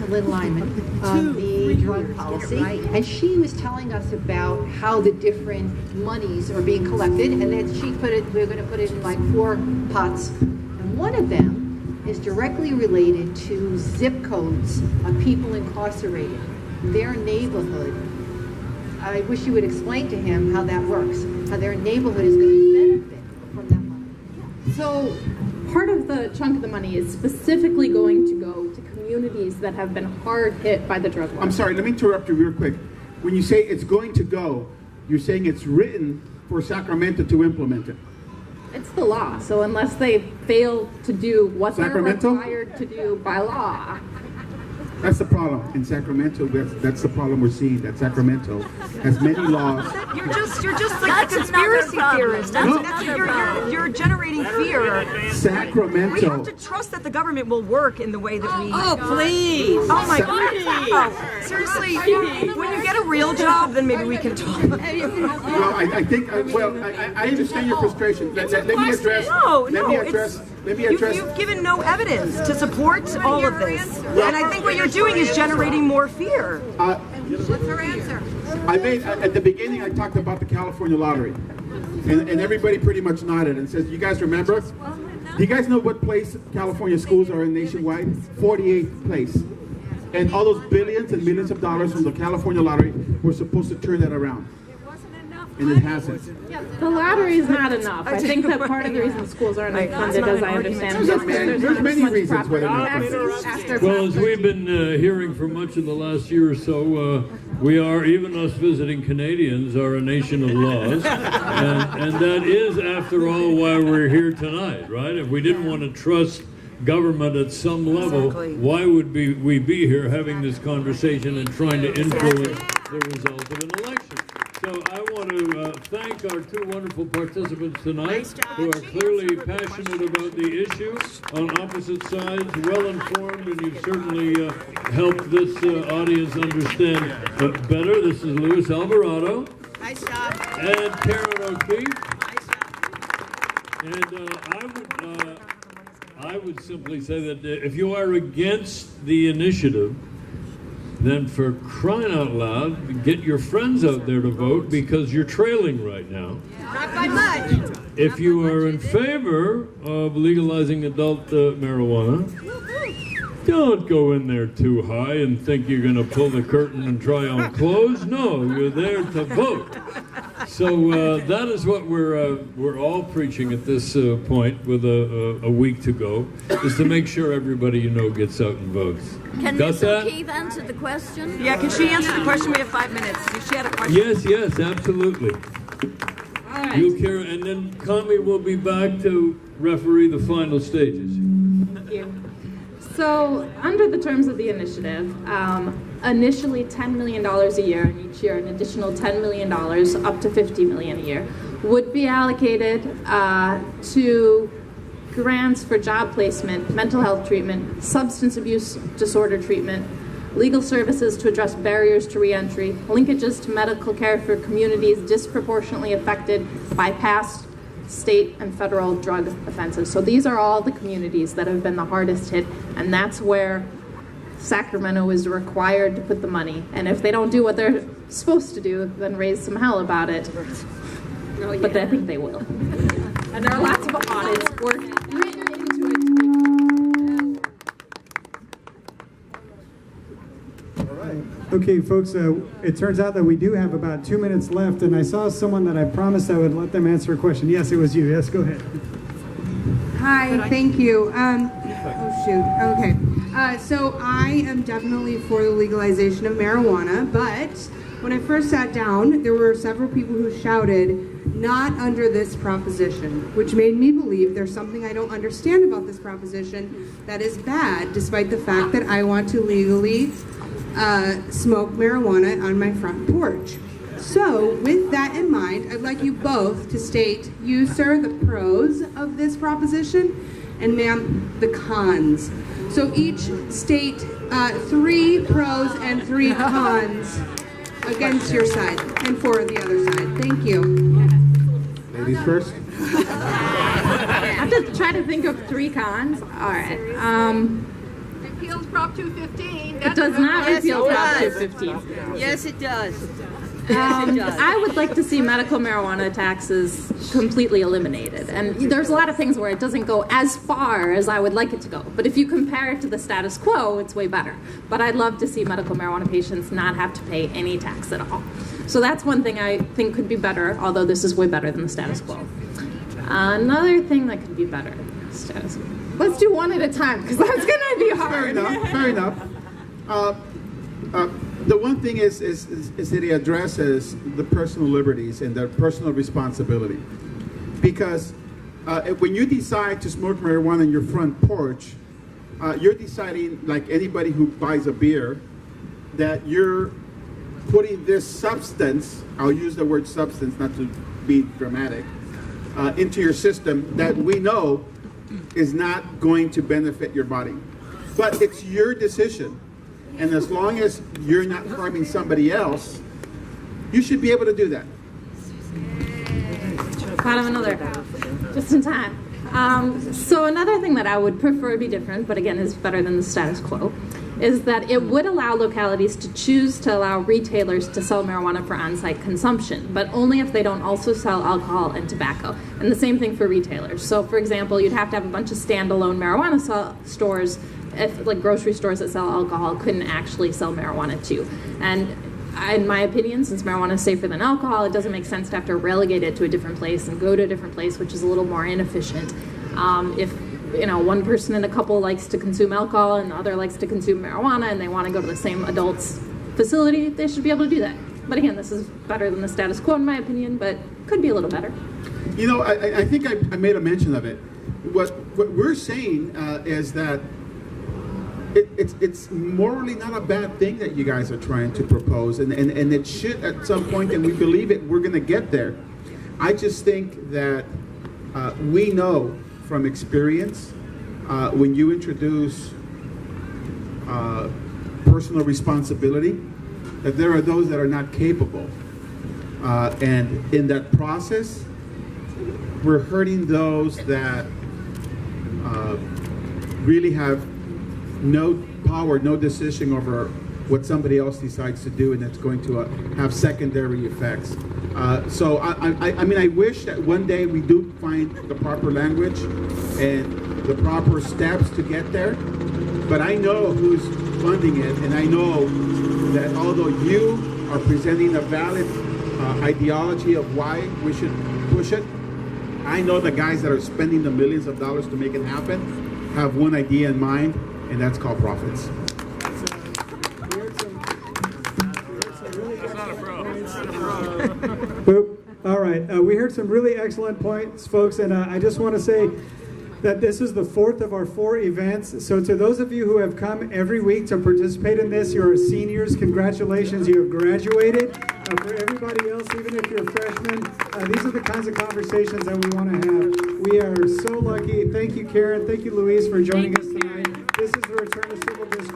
Lynn Lyman of the drug policy, and she was telling us about how the different monies are being collected, and then we're going to put it in like 4 pots, and one of them is directly related to zip codes of people incarcerated, their neighborhood. I wish you would explain to him how that works, how their neighborhood is going to benefit from that money. So part of the chunk of the money is specifically going to go to communities that have been hard hit by the drug war. I'm sorry, let me interrupt you real quick. When you say it's going to go, you're saying it's written for Sacramento to implement it. It's the law, so unless they fail to do what Sacramento? they're required to do by law. That's the problem. In Sacramento, that's the problem we're seeing, that Sacramento has many laws. You're just like a conspiracy theorist. You're generating fear. Sacramento. We have to trust that the government will work in the way that we... Oh, please. Oh, my God. Oh, seriously, when you get a real job, then maybe we can talk. Well, I think, I understand your frustration. Let me address... Let me address... You've given no evidence to support all of this. And I think what you're doing is generating more fear. What's her answer? At the beginning, I talked about the California lottery. And everybody pretty much nodded and says, you guys remember? Do you guys know what place California schools are in nationwide? 48th place. And all those billions and millions of dollars from the California lottery were supposed to turn that around. And it hasn't. Yeah, the lottery is not enough. I think that part of the reason schools aren't funded, as I understand, is because there's many reasons why they're not funded. Well, as we've been hearing for much of the last year or so, we are, even us visiting Canadians, are a nation of laws. And that is, after all, why we're here tonight, right? If we didn't want to trust government at some level, why would we be here having this conversation and trying to influence the result of an election? So I want to thank our 2 wonderful participants tonight who are clearly passionate about the issue on opposite sides, well-informed, and you've certainly helped this audience understand better. This is Luis Alvarado. Nice job. And Karen O'Keefe. And I would simply say that if you are against the initiative, then for crying out loud, get your friends out there to vote, because you're trailing right now. Not by much. If you are in favor of legalizing adult marijuana, don't go in there too high and think you're going to pull the curtain and try on clothes. No, you're there to vote. So that is what we're all preaching at this point, with a week to go, is to make sure everybody you know gets out and votes. Can Ms. O'Keefe answer the question? Yeah, can she answer the question? We have 5 minutes. She had a question. Yes, absolutely. All right. You, Karen, and then Conley will be back to referee the final stages. Thank you. So, under the terms of the initiative, initially $10 million a year, and each year an additional $10 million, up to $50 million a year, would be allocated to grants for job placement, mental health treatment, substance abuse disorder treatment, legal services to address barriers to reentry, linkages to medical care for communities disproportionately affected by past state and federal drug offenses. So these are all the communities that have been the hardest hit, and that's where Sacramento is required to put the money. And if they don't do what they're supposed to do, then raise some hell about it. But I think they will. And there are lots of audits written into it. Okay, folks, it turns out that we do have about 2 minutes left, and I saw someone that I promised I would let them answer a question. Yes, it was you. Yes, go ahead. Hi, thank you. Oh, shoot. Okay. So I am definitely for the legalization of marijuana, but when I first sat down, there were several people who shouted, "Not under this proposition," which made me believe there's something I don't understand about this proposition that is bad, despite the fact that I want to legally smoke marijuana on my front porch. So, with that in mind, I'd like you both to state, you, sir, the pros of this proposition, and ma'am, the cons. So each state 3 pros and 3 cons against your side and for the other side. Thank you. Ladies first. I have to try to think of 3 cons. All right. Prop 215. It does not Yes, repeal it Prop does. 215. Yes, it does. Yes, it does. I would like to see medical marijuana taxes completely eliminated. And there's a lot of things where it doesn't go as far as I would like it to go. But if you compare it to the status quo, it's way better. But I'd love to see medical marijuana patients not have to pay any tax at all. So that's one thing I think could be better, although this is way better than the status quo. Another thing that could be better, status quo. Let's do one at a time, because that's going to be hard. Fair enough. Fair enough. The one thing is that he addresses the personal liberties and the personal responsibility. Because when you decide to smoke marijuana on your front porch, you're deciding, like anybody who buys a beer, that you're putting this substance, I'll use the word substance not to be dramatic, into your system that we know is not going to benefit your body. But it's your decision. And as long as you're not harming somebody else, you should be able to do that. Thought of another, just in time. So another thing that I would prefer to be different, but again is better than the status quo, is that it would allow localities to choose to allow retailers to sell marijuana for on-site consumption, but only if they don't also sell alcohol and tobacco. And the same thing for retailers. So for example, you'd have to have a bunch of standalone marijuana stores if like grocery stores that sell alcohol couldn't actually sell marijuana too. And in my opinion, since marijuana is safer than alcohol, it doesn't make sense to have to relegate it to a different place and go to a different place, which is a little more inefficient. If one person in a couple likes to consume alcohol and the other likes to consume marijuana and they want to go to the same adults facility, they should be able to do that. But again, this is better than the status quo in my opinion, but could be a little better. I think I made a mention of it. What we're saying is that it's morally not a bad thing that you guys are trying to propose, and it should at some point, and we believe it, we're going to get there. I just think that we know from experience when you introduce personal responsibility that there are those that are not capable, and in that process we're hurting those that really have no power, no decision over what somebody else decides to do, and it's going to have secondary effects. So I mean, I wish that one day we do find the proper language and the proper steps to get there, but I know who's funding it, and I know that although you are presenting a valid ideology of why we should push it, I know the guys that are spending the millions of dollars to make it happen have one idea in mind, and that's called profits. Boop. All right. We heard some really excellent points, folks, and I just want to say that this is the fourth of our 4 events. So to those of you who have come every week to participate in this, you're seniors. Congratulations, you have graduated. For everybody else, even if you're freshmen, these are the kinds of conversations that we want to have. We are so lucky. Thank you, Karen. Thank you, Louise, for joining us tonight. This is the Return to Civil District.